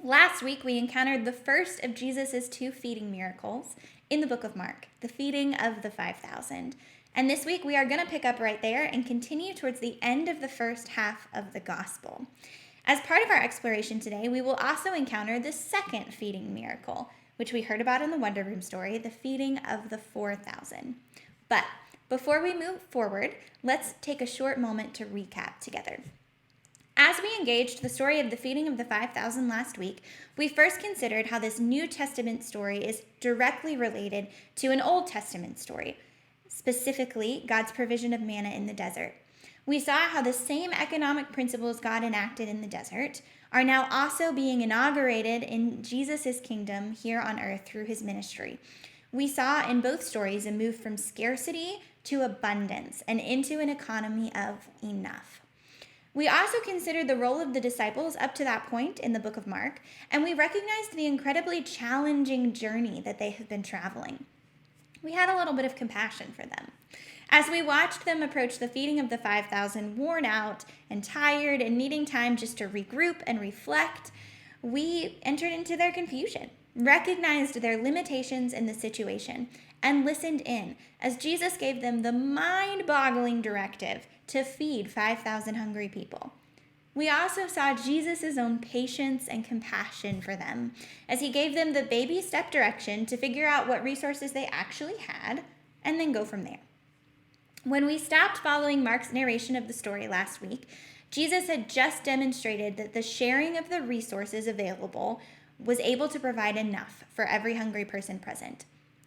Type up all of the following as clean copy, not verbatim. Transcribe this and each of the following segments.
Last week, we encountered the first of Jesus' two feeding miracles in the book of Mark, the feeding of the 5,000. And this week, we are going to pick up right there and continue towards the end of the first half of the gospel. As part of our exploration today, we will also encounter the second feeding miracle, which we heard about in the Wonder Room story, the feeding of the 4,000. But before we move forward, let's take a short moment to recap together. As we engaged the story of the feeding of the 5,000 last week, we first considered how this New Testament story is directly related to an Old Testament story, specifically God's provision of manna in the desert. We saw how the same economic principles God enacted in the desert are now also being inaugurated in Jesus' kingdom here on earth through his ministry. We saw in both stories a move from scarcity to abundance and into an economy of enough. We also considered the role of the disciples up to that point in the book of Mark, and we recognized the incredibly challenging journey that they have been traveling. We had a little bit of compassion for them. As we watched them approach the feeding of the 5,000, worn out and tired and needing time just to regroup and reflect, we entered into their confusion, recognized their limitations in the situation, and listened in as Jesus gave them the mind-boggling directive to feed 5,000 hungry people. We also saw Jesus' own patience and compassion for them as he gave them the baby step direction to figure out what resources they actually had and then go from there. When we stopped following Mark's narration of the story last week, Jesus had just demonstrated that the sharing of the resources available was able to provide enough for every hungry person present.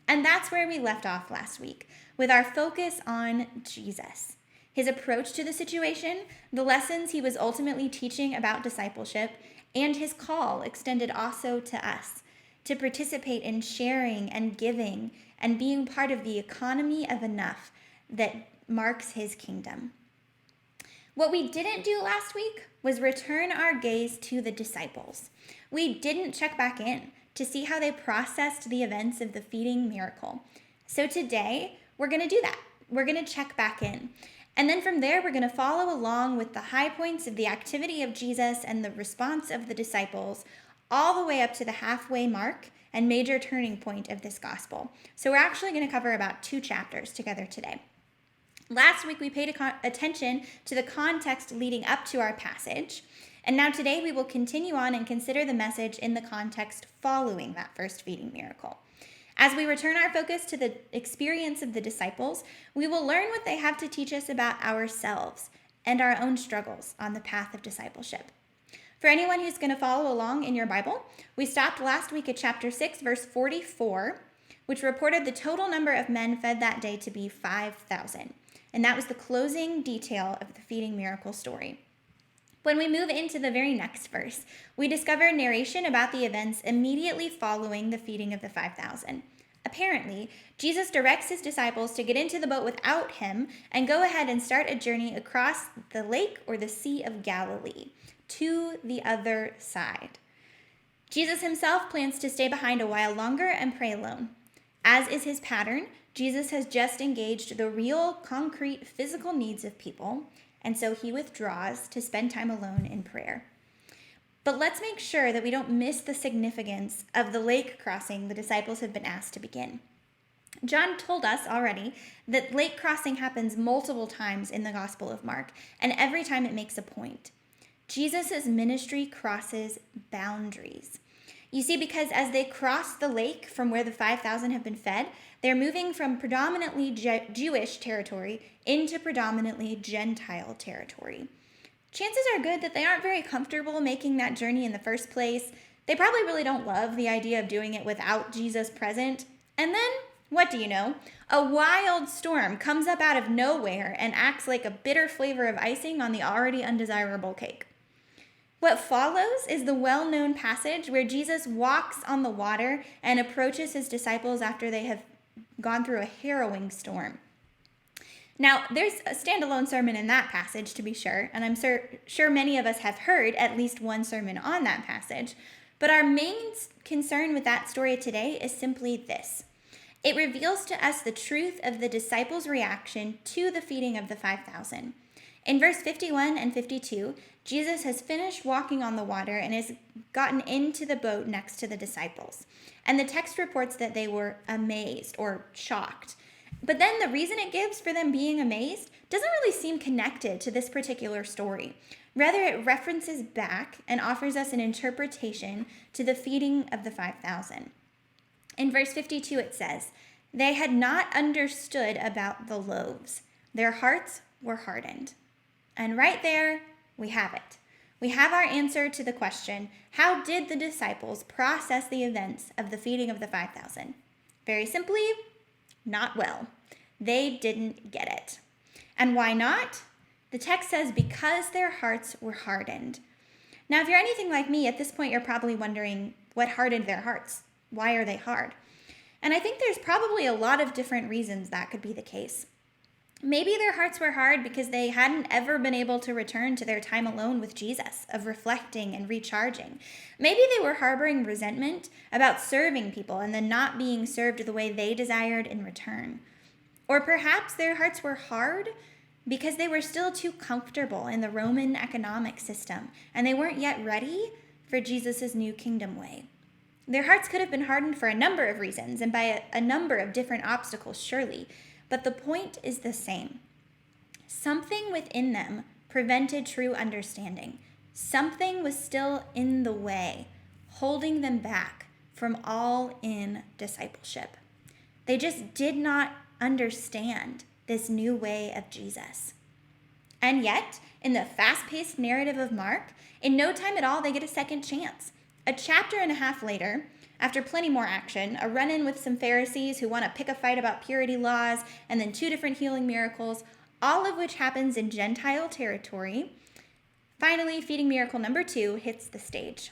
And that's where we left off last week, with our focus on Jesus, his approach to the situation, the lessons he was ultimately teaching about discipleship, and his call extended also to us to participate in sharing and giving and being part of the economy of enough that marks his kingdom. What we didn't do last week was return our gaze to the disciples. We didn't check back in to see how they processed the events of the feeding miracle. So today, we're going to do that. We're going to check back in. And then from there, we're going to follow along with the high points of the activity of Jesus and the response of the disciples, all the way up to the halfway mark and major turning point of this gospel. So we're actually going to cover about 2 chapters together today. Last week, we paid attention to the context leading up to our passage. And now today, we will continue on and consider the message in the context following that first feeding miracle. As we return our focus to the experience of the disciples, we will learn what they have to teach us about ourselves and our own struggles on the path of discipleship. For anyone who's going to follow along in your Bible, we stopped last week at chapter 6, verse 44, which reported the total number of men fed that day to be 5,000. And that was the closing detail of the feeding miracle story. When we move into the very next verse, we discover narration about the events immediately following the feeding of the 5,000. Apparently, Jesus directs his disciples to get into the boat without him and go ahead and start a journey across the lake or the Sea of Galilee to the other side. Jesus himself plans to stay behind a while longer and pray alone. As is his pattern, Jesus has just engaged the real, concrete, physical needs of people, and so he withdraws to spend time alone in prayer. But let's make sure that we don't miss the significance of the lake crossing the disciples have been asked to begin. John told us already that lake crossing happens multiple times in the Gospel of Mark, and every time it makes a point. Jesus' ministry crosses boundaries. You see, because as they cross the lake from where the 5,000 have been fed, they're moving from predominantly Jewish territory into predominantly Gentile territory. Chances are good that they aren't very comfortable making that journey in the first place. They probably really don't love the idea of doing it without Jesus present. And then, what do you know? A wild storm comes up out of nowhere and acts like a bitter flavor of icing on the already undesirable cake. What follows is the well-known passage where Jesus walks on the water and approaches his disciples after they have gone through a harrowing storm. Now, there's a standalone sermon in that passage, to be sure, and I'm sure many of us have heard at least one sermon on that passage, but our main concern with that story today is simply this. It reveals to us the truth of the disciples' reaction to the feeding of the 5,000. In verse 51 and 52, Jesus has finished walking on the water and has gotten into the boat next to the disciples. And the text reports that they were amazed or shocked. But then the reason it gives for them being amazed doesn't really seem connected to this particular story. Rather, it references back and offers us an interpretation to the feeding of the 5,000. In verse 52, it says, "They had not understood about the loaves. Their hearts were hardened." And right there, we have it. We have our answer to the question, how did the disciples process the events of the feeding of the 5,000? Very simply, not well. They didn't get it. And why not? The text says, because their hearts were hardened. Now, if you're anything like me, at this point, you're probably wondering, what hardened their hearts? Why are they hard? And I think there's probably a lot of different reasons that could be the case. Maybe their hearts were hard because they hadn't ever been able to return to their time alone with Jesus, of reflecting and recharging. Maybe they were harboring resentment about serving people and then not being served the way they desired in return. Or perhaps their hearts were hard because they were still too comfortable in the Roman economic system and they weren't yet ready for Jesus' new kingdom way. Their hearts could have been hardened for a number of reasons and by a number of different obstacles, surely. But the point is the same. Something within them prevented true understanding. Something was still in the way, holding them back from all-in discipleship. They just did not understand this new way of Jesus. And yet, in the fast-paced narrative of Mark, in no time at all, they get a second chance. A chapter and a half later, after plenty more action, a run-in with some Pharisees who want to pick a fight about purity laws, and then 2 different healing miracles, all of which happens in Gentile territory. Finally, feeding miracle number 2 hits the stage.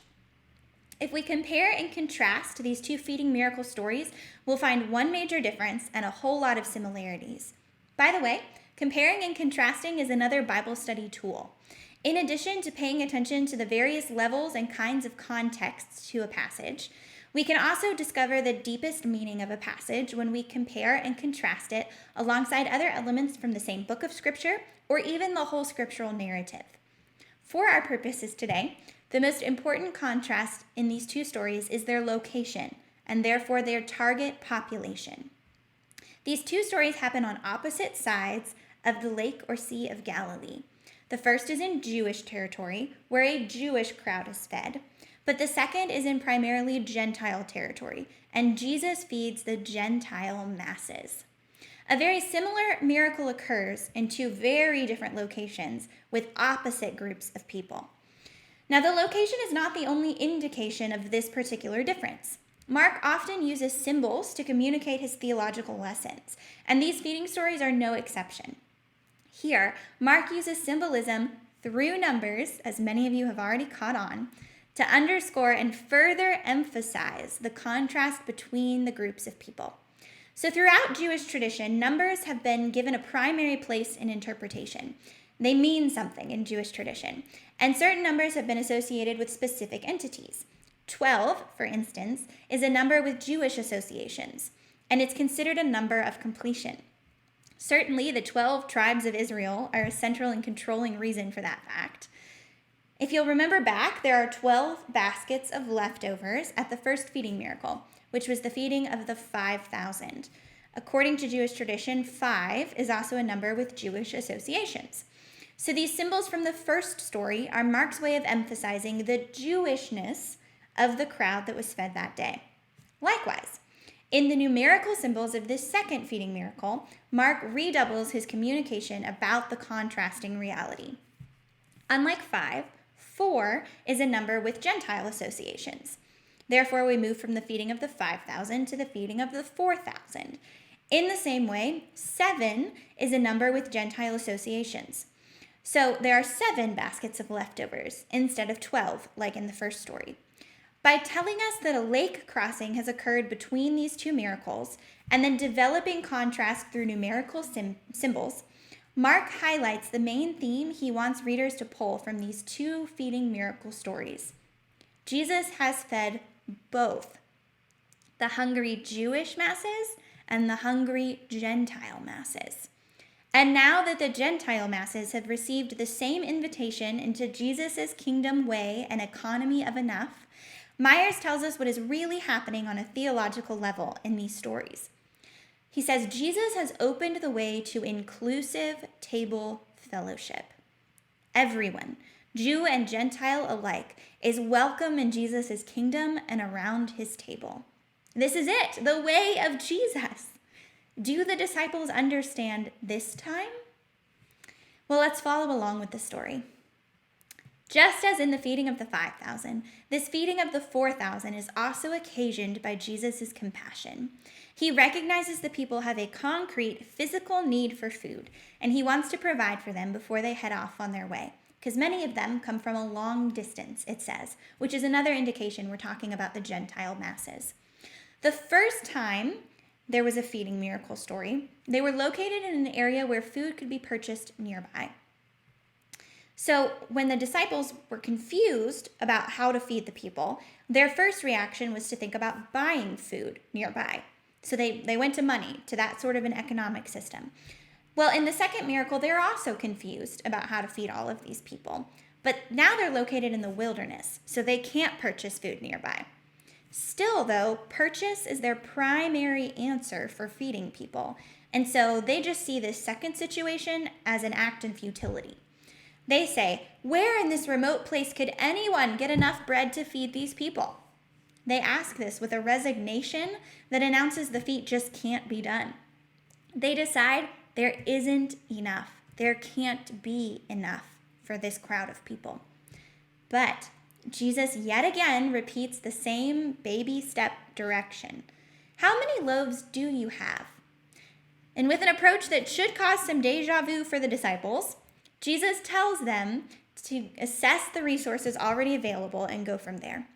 If we compare and contrast these 2 feeding miracle stories, we'll find one major difference and a whole lot of similarities. By the way, comparing and contrasting is another Bible study tool. In addition to paying attention to the various levels and kinds of contexts to a passage, we can also discover the deepest meaning of a passage when we compare and contrast it alongside other elements from the same book of Scripture or even the whole scriptural narrative. For our purposes today, the most important contrast in these 2 stories is their location and therefore their target population. These 2 stories happen on opposite sides of the lake or Sea of Galilee. The first is in Jewish territory, where a Jewish crowd is fed. But the second is in primarily Gentile territory, and Jesus feeds the Gentile masses. A very similar miracle occurs in 2 very different locations with opposite groups of people. Now, the location is not the only indication of this particular difference. Mark often uses symbols to communicate his theological lessons, and these feeding stories are no exception. Here, Mark uses symbolism through numbers, as many of you have already caught on, to underscore and further emphasize the contrast between the groups of people. So throughout Jewish tradition, numbers have been given a primary place in interpretation. They mean something in Jewish tradition, and certain numbers have been associated with specific entities. 12, for instance, is a number with Jewish associations, and it's considered a number of completion. Certainly, the 12 tribes of Israel are a central and controlling reason for that fact. If you'll remember back, there are 12 baskets of leftovers at the first feeding miracle, which was the feeding of the 5,000. According to Jewish tradition, 5 is also a number with Jewish associations. So these symbols from the first story are Mark's way of emphasizing the Jewishness of the crowd that was fed that day. Likewise, in the numerical symbols of this second feeding miracle, Mark redoubles his communication about the contrasting reality. Unlike 5, 4 is a number with Gentile associations. Therefore, we move from the feeding of the 5,000 to the feeding of the 4,000. In the same way, 7 is a number with Gentile associations. So there are 7 baskets of leftovers instead of 12, like in the first story. By telling us that a lake crossing has occurred between these 2 miracles and then developing contrast through numerical symbols, Mark highlights the main theme he wants readers to pull from these 2 feeding miracle stories. Jesus has fed both the hungry Jewish masses and the hungry Gentile masses. And now that the Gentile masses have received the same invitation into Jesus' kingdom way and economy of enough, Myers tells us what is really happening on a theological level in these stories. He says Jesus has opened the way to inclusive table fellowship. Everyone, Jew and Gentile alike, is welcome in Jesus' kingdom and around his table. This is it, the way of Jesus. Do the disciples understand this time? Well, let's follow along with the story. Just as in the feeding of the 5,000, this feeding of the 4,000 is also occasioned by Jesus' compassion. He recognizes the people have a concrete physical need for food, and he wants to provide for them before they head off on their way, because many of them come from a long distance, it says, which is another indication we're talking about the Gentile masses. The first time there was a feeding miracle story, they were located in an area where food could be purchased nearby. So when the disciples were confused about how to feed the people, their first reaction was to think about buying food nearby. So they went to money, to that sort of an economic system. Well, in the second miracle, they're also confused about how to feed all of these people. But now they're located in the wilderness, so they can't purchase food nearby. Still, though, purchase is their primary answer for feeding people. And so they just see this second situation as an act in futility. They say, where in this remote place could anyone get enough bread to feed these people? They ask this with a resignation that announces the feat just can't be done. They decide there isn't enough. There can't be enough for this crowd of people. But Jesus yet again repeats the same baby step direction. How many loaves do you have? And with an approach that should cause some deja vu for the disciples, Jesus tells them to assess the resources already available and go from there.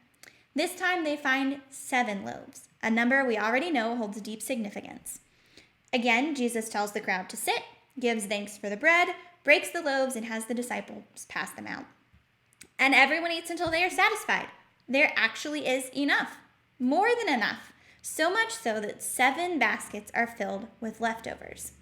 This time they find 7 loaves, a number we already know holds deep significance. Again, Jesus tells the crowd to sit, gives thanks for the bread, breaks the loaves, and has the disciples pass them out. And everyone eats until they are satisfied. There actually is enough, more than enough, so much so that 7 baskets are filled with leftovers.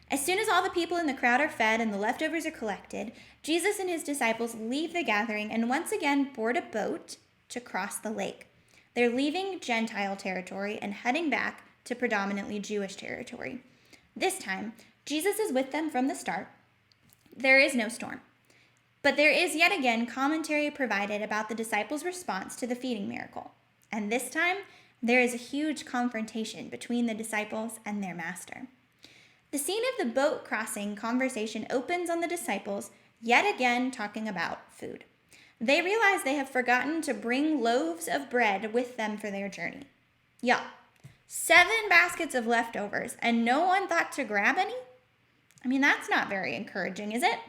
As soon as all the people in the crowd are fed and the leftovers are collected, Jesus and his disciples leave the gathering and once again board a boat to cross the lake. They're leaving Gentile territory and heading back to predominantly Jewish territory. This time, Jesus is with them from the start. There is no storm. But there is yet again commentary provided about the disciples' response to the feeding miracle. And this time, there is a huge confrontation between the disciples and their master. The scene of the boat crossing conversation opens on the disciples yet again talking about food. They realize they have forgotten to bring loaves of bread with them for their journey. Yeah, 7 baskets of leftovers, and no one thought to grab any? I mean, that's not very encouraging, is it?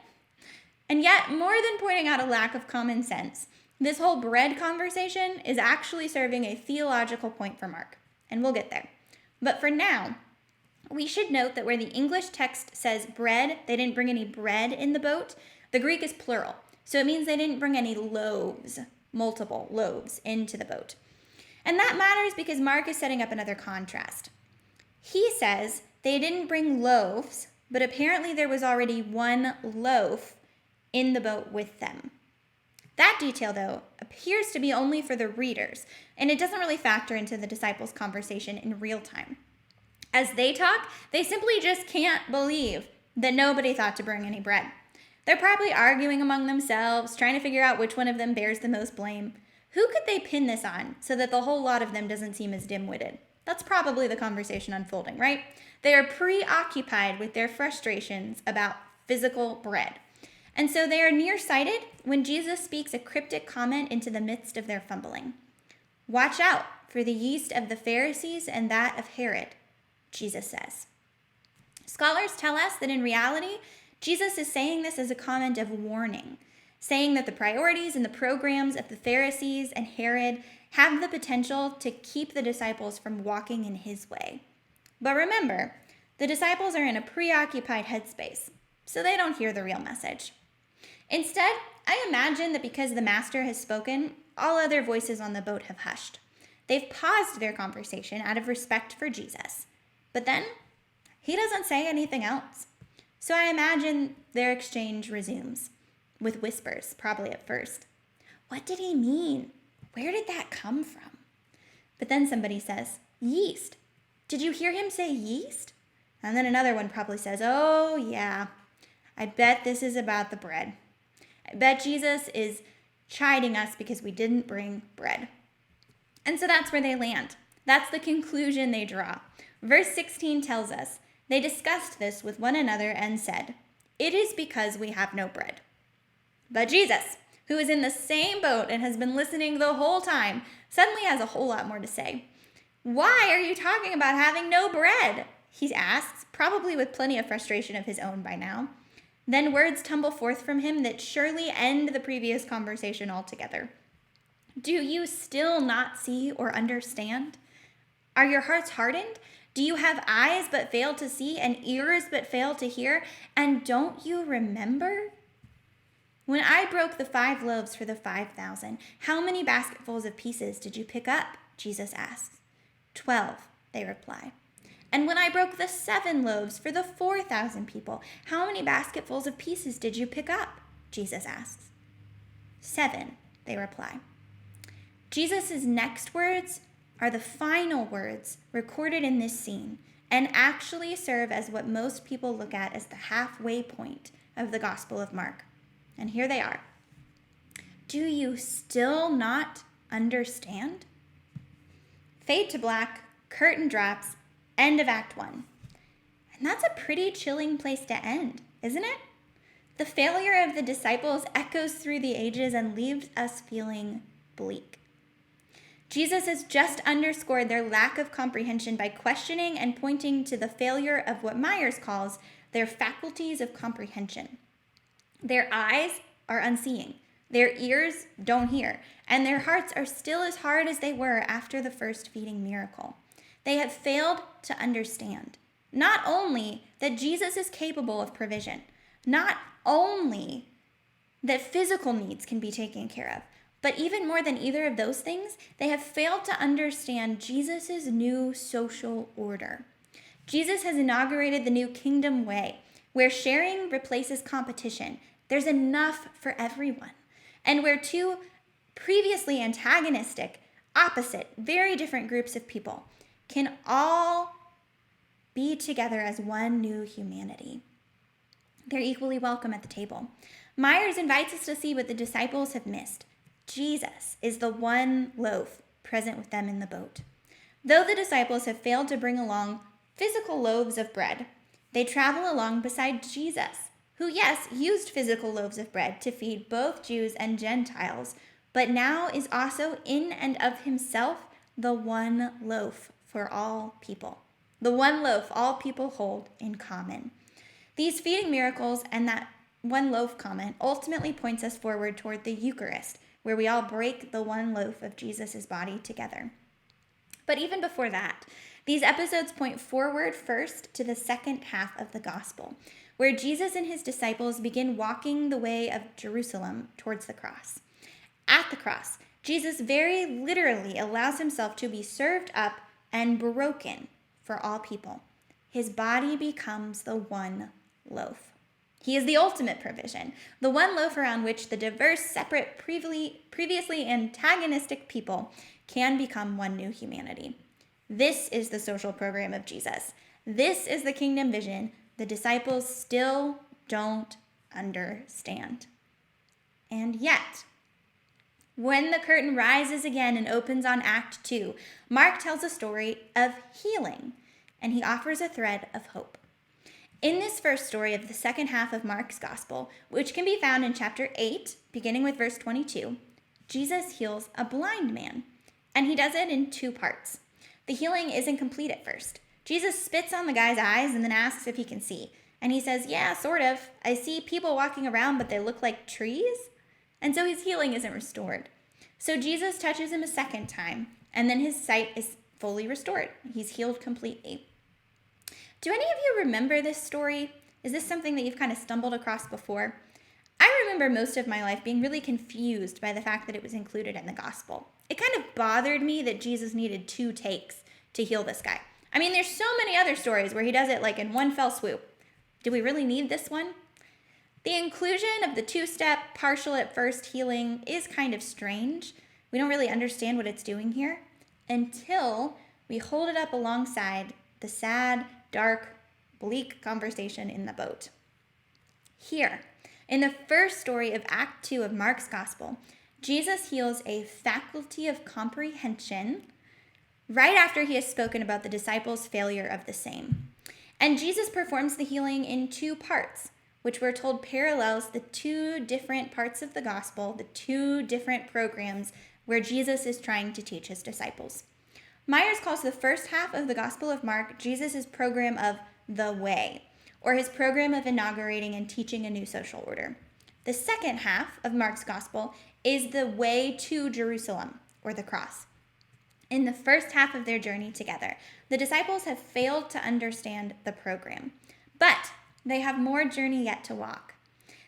And yet, more than pointing out a lack of common sense, this whole bread conversation is actually serving a theological point for Mark, and we'll get there. But for now, we should note that where the English text says bread, they didn't bring any bread in the boat, the Greek is plural. So it means they didn't bring any loaves, multiple loaves, into the boat. And that matters because Mark is setting up another contrast. He says they didn't bring loaves, but apparently there was already 1 loaf in the boat with them. That detail, though, appears to be only for the readers, and it doesn't really factor into the disciples' conversation in real time. As they talk, they simply just can't believe that nobody thought to bring any bread. They're probably arguing among themselves, trying to figure out which one of them bears the most blame. Who could they pin this on so that the whole lot of them doesn't seem as dim-witted? That's probably the conversation unfolding, right? They are preoccupied with their frustrations about physical bread. And so they are nearsighted when Jesus speaks a cryptic comment into the midst of their fumbling. Watch out for the yeast of the Pharisees and that of Herod, Jesus says. Scholars tell us that in reality, Jesus is saying this as a comment of warning, saying that the priorities and the programs of the Pharisees and Herod have the potential to keep the disciples from walking in his way. But remember, the disciples are in a preoccupied headspace, so they don't hear the real message. Instead, I imagine that because the master has spoken, all other voices on the boat have hushed. They've paused their conversation out of respect for Jesus. But then, he doesn't say anything else. So I imagine their exchange resumes, with whispers, probably at first. What did he mean? Where did that come from? But then somebody says, yeast. Did you hear him say yeast? And then another one probably says, oh yeah, I bet this is about the bread. I bet Jesus is chiding us because we didn't bring bread. And so that's where they land. That's the conclusion they draw. Verse 16 tells us, they discussed this with one another and said, it is because we have no bread. But Jesus, who is in the same boat and has been listening the whole time, suddenly has a whole lot more to say. Why are you talking about having no bread? He asks, probably with plenty of frustration of his own by now. Then words tumble forth from him that surely end the previous conversation altogether. Do you still not see or understand? Are your hearts hardened? Do you have eyes but fail to see and ears but fail to hear? And don't you remember? When I broke the 5 loaves for the 5,000, how many basketfuls of pieces did you pick up? Jesus asks. 12, they reply. And when I broke the 7 loaves for the 4,000 people, how many basketfuls of pieces did you pick up? Jesus asks. 7, they reply. Jesus' next words are the final words recorded in this scene and actually serve as what most people look at as the halfway point of the Gospel of Mark. And here they are. Do you still not understand? Fade to black, curtain drops, end of Act 1. And that's a pretty chilling place to end, isn't it? The failure of the disciples echoes through the ages and leaves us feeling bleak. Jesus has just underscored their lack of comprehension by questioning and pointing to the failure of what Myers calls their faculties of comprehension. Their eyes are unseeing, their ears don't hear, and their hearts are still as hard as they were after the first feeding miracle. They have failed to understand not only that Jesus is capable of provision, not only that physical needs can be taken care of, but even more than either of those things, they have failed to understand Jesus' new social order. Jesus has inaugurated the new kingdom way, where sharing replaces competition. There's enough for everyone. And where 2 previously antagonistic, opposite, very different groups of people can all be together as one new humanity. They're equally welcome at the table. Myers invites us to see what the disciples have missed. Jesus is the one loaf present with them in the boat. Though the disciples have failed to bring along physical loaves of bread, they travel along beside Jesus, who, yes, used physical loaves of bread to feed both Jews and Gentiles, but now is also in and of himself the one loaf for all people. The one loaf all people hold in common. These feeding miracles and that one loaf comment ultimately points us forward toward the Eucharist, where we all break the one loaf of Jesus' body together. But even before that, these episodes point forward first to the second half of the gospel, where Jesus and his disciples begin walking the way of Jerusalem towards the cross. At the cross, Jesus very literally allows himself to be served up and broken for all people. His body becomes the one loaf. He is the ultimate provision, the one loaf around which the diverse, separate, previously antagonistic people can become one new humanity. This is the social program of Jesus. This is the kingdom vision the disciples still don't understand. And yet, when the curtain rises again and opens on Act 2, Mark tells a story of healing, and he offers a thread of hope. In this first story of the second half of Mark's gospel, which can be found in chapter 8, beginning with verse 22, Jesus heals a blind man, and he does it in 2 parts. The healing isn't complete at first. Jesus spits on the guy's eyes and then asks if he can see. And he says, yeah, sort of. I see people walking around, but they look like trees. And so his healing isn't restored. So Jesus touches him a second time, and then his sight is fully restored. He's healed completely. Do any of you remember this story? Is this something that you've kind of stumbled across before? I remember most of my life being really confused by the fact that it was included in the gospel. It kind of bothered me that Jesus needed 2 takes to heal this guy. I mean, there's so many other stories where he does it like in one fell swoop. Do we really need this one? The inclusion of the two-step, partial at first healing is kind of strange. We don't really understand what it's doing here until we hold it up alongside the sad, dark, bleak conversation in the boat. Here, in the first story of Act 2 of Mark's Gospel, Jesus heals a faculty of comprehension right after he has spoken about the disciples' failure of the same. And Jesus performs the healing in two parts, which we're told parallels the two different parts of the gospel, the two different programs where Jesus is trying to teach his disciples. Myers calls the first half of the Gospel of Mark Jesus' program of the way, or his program of inaugurating and teaching a new social order. The second half of Mark's Gospel is the way to Jerusalem, or the cross. In the first half of their journey together, the disciples have failed to understand the program, but they have more journey yet to walk.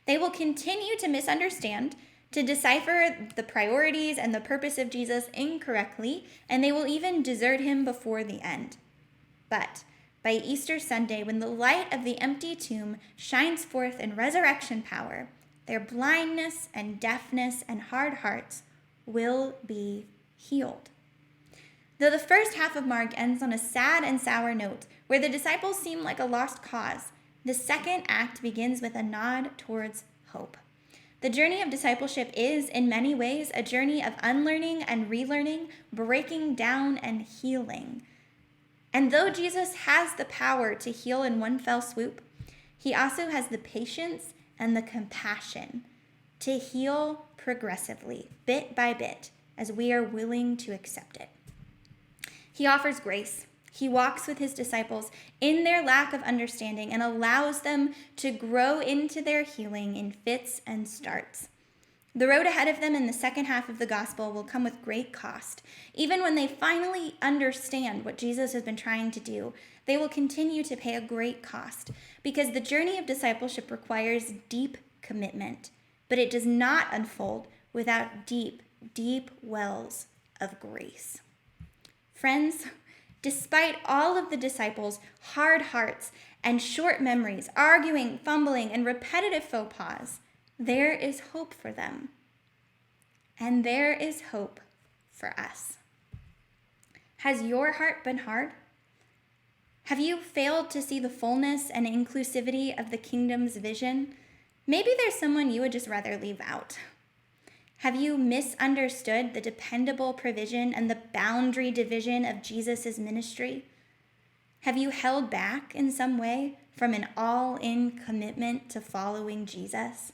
They will continue to misunderstand, to decipher the priorities and the purpose of Jesus incorrectly, and they will even desert him before the end. But by Easter Sunday, when the light of the empty tomb shines forth in resurrection power, their blindness and deafness and hard hearts will be healed. Though the first half of Mark ends on a sad and sour note, where the disciples seem like a lost cause, the second act begins with a nod towards hope. The journey of discipleship is, in many ways, a journey of unlearning and relearning, breaking down and healing. And though Jesus has the power to heal in one fell swoop, he also has the patience and the compassion to heal progressively, bit by bit, as we are willing to accept it. He offers grace. He walks with his disciples in their lack of understanding and allows them to grow into their healing in fits and starts. The road ahead of them in the second half of the gospel will come with great cost. Even when they finally understand what Jesus has been trying to do, they will continue to pay a great cost because the journey of discipleship requires deep commitment, but it does not unfold without deep, deep wells of grace. Friends, despite all of the disciples' hard hearts and short memories, arguing, fumbling, and repetitive faux pas, there is hope for them. And there is hope for us. Has your heart been hard? Have you failed to see the fullness and inclusivity of the kingdom's vision? Maybe there's someone you would just rather leave out. Have you misunderstood the dependable provision and the boundary division of Jesus' ministry? Have you held back in some way from an all-in commitment to following Jesus?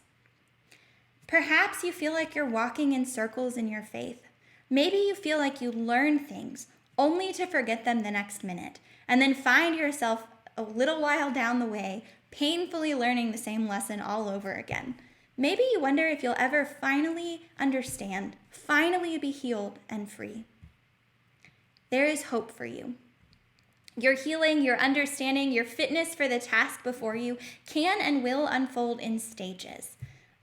Perhaps you feel like you're walking in circles in your faith. Maybe you feel like you learn things only to forget them the next minute, and then find yourself a little while down the way, painfully learning the same lesson all over again. Maybe you wonder if you'll ever finally understand, finally be healed and free. There is hope for you. Your healing, your understanding, your fitness for the task before you can and will unfold in stages.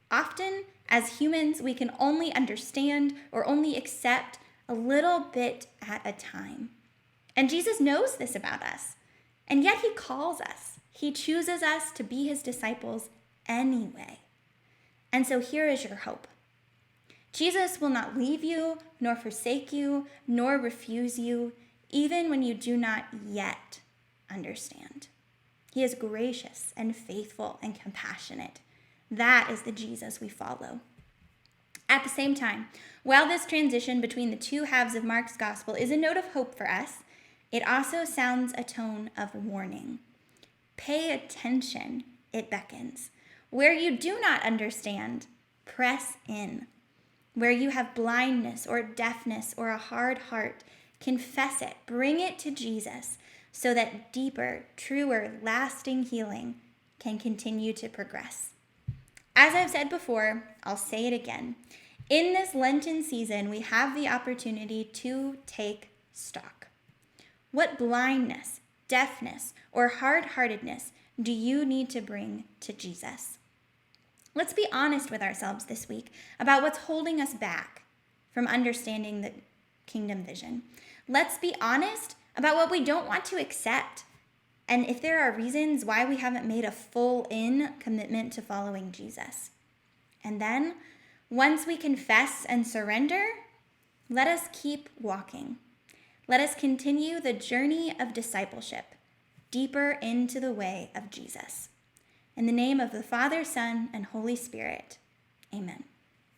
Often, as humans, we can only understand or only accept a little bit at a time. And Jesus knows this about us. And yet he calls us. He chooses us to be his disciples anyway. And so here is your hope. Jesus will not leave you, nor forsake you, nor refuse you, even when you do not yet understand. He is gracious and faithful and compassionate. That is the Jesus we follow. At the same time, while this transition between the two halves of Mark's gospel is a note of hope for us, it also sounds a tone of warning. Pay attention, it beckons. Where you do not understand, press in. Where you have blindness or deafness or a hard heart, confess it, bring it to Jesus so that deeper, truer, lasting healing can continue to progress. As I've said before, I'll say it again. In this Lenten season, we have the opportunity to take stock. What blindness, deafness, or hard-heartedness do you need to bring to Jesus? Let's be honest with ourselves this week about what's holding us back from understanding the kingdom vision. Let's be honest about what we don't want to accept. and if there are reasons why we haven't made a full-in commitment to following Jesus. And then, once we confess and surrender, let us keep walking. Let us continue the journey of discipleship, deeper into the way of Jesus. In the name of the Father, Son, and Holy Spirit, amen.